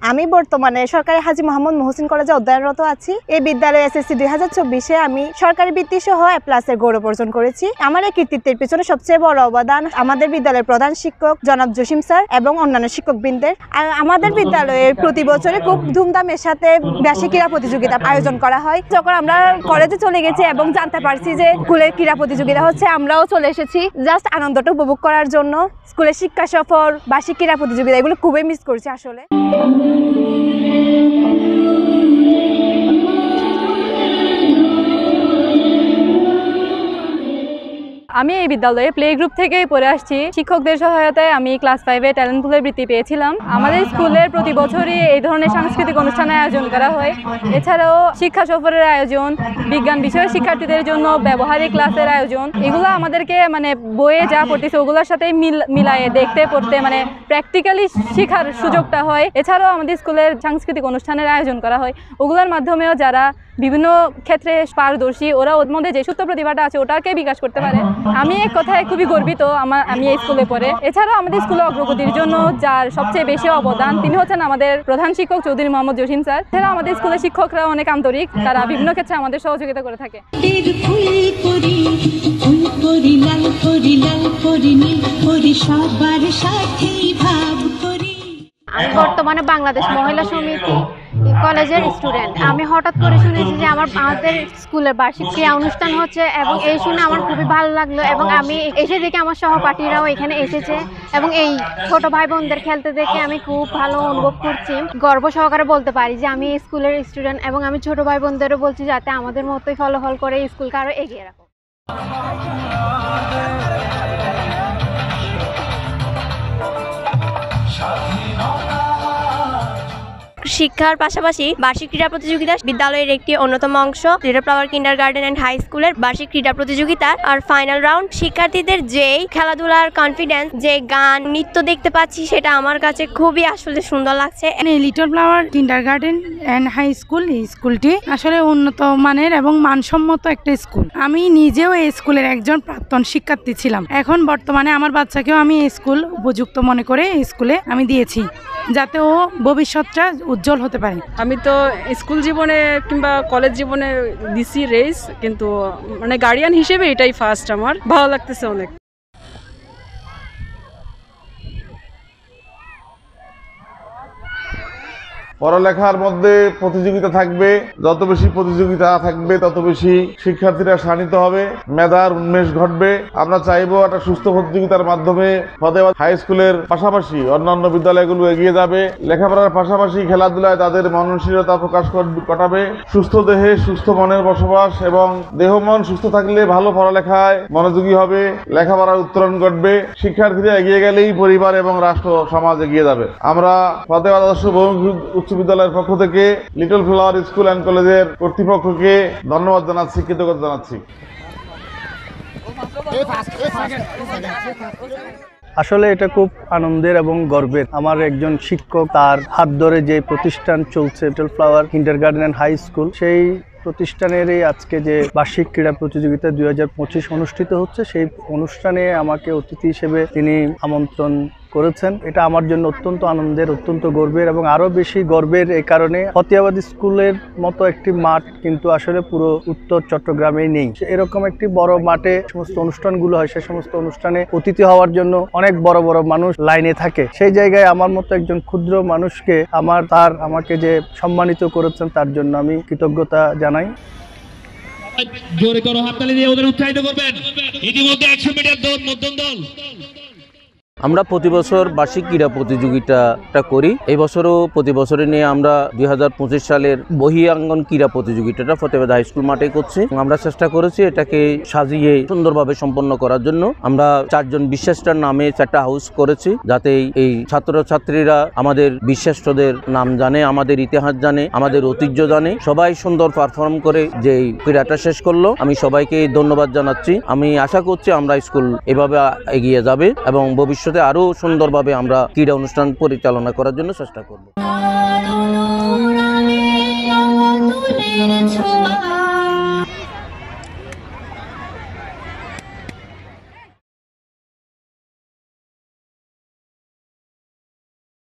আমি বর্তমানে সরকারি হাজী মোহাম্মদ মহসিন কলেজে অধ্যয়নরত আছি। এই বিদ্যালয়ে এসএসসি 2024-এ আমি সরকারি বৃত্তি সহ A+-এর গৌরব অর্জন করেছি। আমার এই কৃতিত্বের পিছনে সবচেয়ে বড় অবদান আমাদের বিদ্যালয়ের প্রধান শিক্ষক জনাব জসিম স্যার এবং অন্যান্য শিক্ষকবৃন্দের। আমাদের বিদ্যালয়ে প্রতি বছরে খুব ধুমধামের সাথে বার্ষিক ক্রীড়া প্রতিযোগিতা আয়োজন করা হয়। যখন আমরা কলেজে চলে গেছি এবং জানতে পারছি যে স্কুলের ক্রীড়া প্রতিযোগিতা হচ্ছে, আমরাও চলে এসেছি জাস্ট আনন্দটা উপভোগ করার জন্য। স্কুলের শিক্ষা সফর, বার্ষিক ক্রীড়া প্রতিযোগিতা এগুলো খুবই মিস করছি আসলে। আমি এই বিদ্যালয়ে প্লে গ্রুপ থেকেই পড়ে আসছি। শিক্ষকদের সহায়তায় আমি ক্লাস 5-এ ট্যালেন্ট পুলের বৃত্তি পেয়েছিলাম। আমাদের স্কুলের প্রতি বছরই এই ধরনের সাংস্কৃতিক অনুষ্ঠানের আয়োজন করা হয়। এছাড়াও শিক্ষা সফরের আয়োজন, বিজ্ঞান বিষয়ের শিক্ষার্থীদের জন্য ব্যবহারিক ক্লাসের আয়োজন, এগুলো আমাদেরকে বইয়ে যা পড়তেছে ওগুলোর সাথে মিলায়ে দেখতে পড়তে প্র্যাকটিক্যালি শেখার সুযোগটা হয়। এছাড়াও আমাদের স্কুলের সাংস্কৃতিক অনুষ্ঠানের আয়োজন করা হয়, ওগুলোর মাধ্যমেও যারা বিভিন্ন ক্ষেত্রে পারদর্শী ওরা ওর মধ্যে যে সুপ্ত প্রতিভাটা আছে ওটাকে বিকাশ করতে পারে। আমি এক কথায় খুবই গর্বিত আমি এই স্কুলে পড়ে। এছাড়াও আমাদের স্কুলে অগ্রগতির জন্য যার সবচেয়ে বেশি অবদান তিনি হচ্ছেন আমাদের প্রধান শিক্ষক চৌধুরী মোহাম্মদ জসিম স্যার। এছাড়াও আমাদের স্কুলের শিক্ষকরা অনেক আন্তরিক, তারা বিভিন্ন ক্ষেত্রে আমাদের সহযোগিতা করে থাকে। আমি বর্তমানে বাংলাদেশ মহিলা সমিতি কলেজের স্টুডেন্ট। আমি হঠাৎ করে শুনেছি যে আমাদের স্কুলের বার্ষিক ক্রীড়া অনুষ্ঠান হচ্ছে এবং এই শুনে আমার খুবই ভালো লাগলো এবং আমি এসে দেখে আমার সহপাঠীরাও এখানে এসেছে এবং এই ছোট ভাই বোনদের খেলতে দেখে আমি খুব ভালো অনুভব করছি। গর্ব সহকারে বলতে পারি যে আমি এই স্কুলের স্টুডেন্ট এবং আমি ছোট ভাই বোনদেরও বলছি যাতে আমাদের মতোই ফলাফল করে এই স্কুলকে আরও এগিয়ে রাখো। শিক্ষার পাশাপাশি বার্ষিক ক্রীড়া প্রতিযোগিতা বিদ্যালয়ের একটি অন্যতম অংশ। Little flower kindergarten and high স্কুলের বার্ষিক ক্রীড়া প্রতিযোগিতা আর ফাইনাল রাউন্ড শিক্ষার্থীদের যেই খেলাধুলার কনফিডেন্স, যে গান নৃত্য দেখতে পাচ্ছি সেটা আমার কাছে খুবই আসলে সুন্দর লাগছে। Little flower kindergarten and high school, এই স্কুলটি আসলে উন্নত মানের এবং মানসম্মত একটা স্কুল। আমি নিজেও এই স্কুলের একজন প্রাক্তন শিক্ষার্থী ছিলাম। এখন বর্তমানে আমার বাচ্চাকেও আমি এই স্কুল উপযুক্ত মনে করে এই স্কুলে আমি দিয়েছি যাতে ও ভবিষ্যৎটা উজ্জ্বল হতে পারে। আমি তো স্কুল জীবনে কিংবা কলেজ জীবনে দিছি রেস, কিন্তু গার্ডিয়ান হিসেবে এটাই ফার্স্ট। আমার ভালো লাগতেছে অনেক। পড়ালেখার মধ্যে প্রতিযোগিতা থাকবে, যত বেশি প্রতিযোগিতা থাকবে তত বেশি শিক্ষার্থীরা শানিত হবে, মেধার উন্মেষ ঘটবে। আমরা চাইবো একটা সুস্থ প্রতিযোগিতার মাধ্যমে ফতেহাবাদ হাই স্কুলের পাশাপাশি অন্যান্য বিদ্যালয়গুলো এগিয়ে যাবে। লেখাপড়ার পাশাপাশি খেলাধুলায় তাদের মননশীলতা প্রকাশ ঘটাবে। সুস্থ দেহে সুস্থ মনের বসবাস এবং দেহ মন সুস্থ থাকলে ভালো পড়ালেখায় মনোযোগী হবে, লেখাপড়ার উত্তরণ ঘটবে। শিক্ষার্থীরা এগিয়ে গেলেই পরিবার এবং রাষ্ট্র সমাজ এগিয়ে যাবে। আমরা ফতেহাবাদ আদর্শ বহুমুখী উচ্চ বিদ্যালয়ের পক্ষ থেকে লিটল ফ্লাওয়ার স্কুল অ্যান্ড কলেজের কর্তৃপক্ষকে ধন্যবাদ জানাচ্ছি, কৃতজ্ঞতা জানাচ্ছি। আসলে এটা খুব আনন্দের এবং গর্বের। আমার একজন শিক্ষক, তার হাত ধরে যে প্রতিষ্ঠান চলছে little flower kindergarten and high school, সেই প্রতিষ্ঠানেরই আজকে যে বার্ষিক ক্রীড়া প্রতিযোগিতা 2025 অনুষ্ঠিত হচ্ছে, সেই অনুষ্ঠানে আমাকে অতিথি হিসেবে তিনি আমন্ত্রণ করেছেন। এটা আমার জন্য অত্যন্ত আনন্দের, অত্যন্ত গর্বের এবং আরো বেশি গর্বের এই কারণে ফতেহাবাদ স্কুলের মতো একটি মাঠ কিন্তু আসলে পুরো উত্তর চট্টগ্রামেই নেই। এরকম একটি বড় মাঠে সমস্ত অনুষ্ঠানগুলো হয়, সেই সমস্ত অনুষ্ঠানে অতিথি হওয়ার জন্য অনেক বড় বড় মানুষ লাইনে থাকে। সেই জায়গায় আমার মতো একজন ক্ষুদ্র মানুষকে আমাকে যে সম্মানিত করেছেন তার জন্য আমি কৃতজ্ঞতা জানাই। জোরে করো হাততালি দিয়ে ওদের উৎসাহিত করবেন। ইতিমধ্যে 100 মিটার দৌড় মধ্যম দল। আমরা প্রতি বছর বার্ষিক ক্রীড়া প্রতিযোগিতাটা করি। এই বছরও প্রতি বছরে নিয়ে আমরা 2025 সালের বহিরাঙ্গন ক্রীড়া প্রতিযোগিতাটা ফতেহাবাদ হাই স্কুল মাঠে করছি। আমরা চেষ্টা করেছি এটাকে সাজিয়ে সুন্দরভাবে সম্পন্ন করার জন্য। আমরা 4 জন বিশ্বাসটার নামে 4টা হাউস করেছি, যাতে এই ছাত্রছাত্রীরা আমাদের বিশ্বাসদের নাম জানে, আমাদের ইতিহাস জানে, আমাদের ঐতিহ্য জানে। সবাই সুন্দর পারফর্ম করে যে ক্রীড়াটা শেষ করলো। আমি সবাইকে ধন্যবাদ জানাচ্ছি। আমি আশা করছি আমরা স্কুল এভাবে এগিয়ে যাবে এবং ভবিষ্যতে আরো সুন্দরভাবে আমরা ক্রীড়া অনুষ্ঠান পরিচালনা করার জন্য চেষ্টা করব।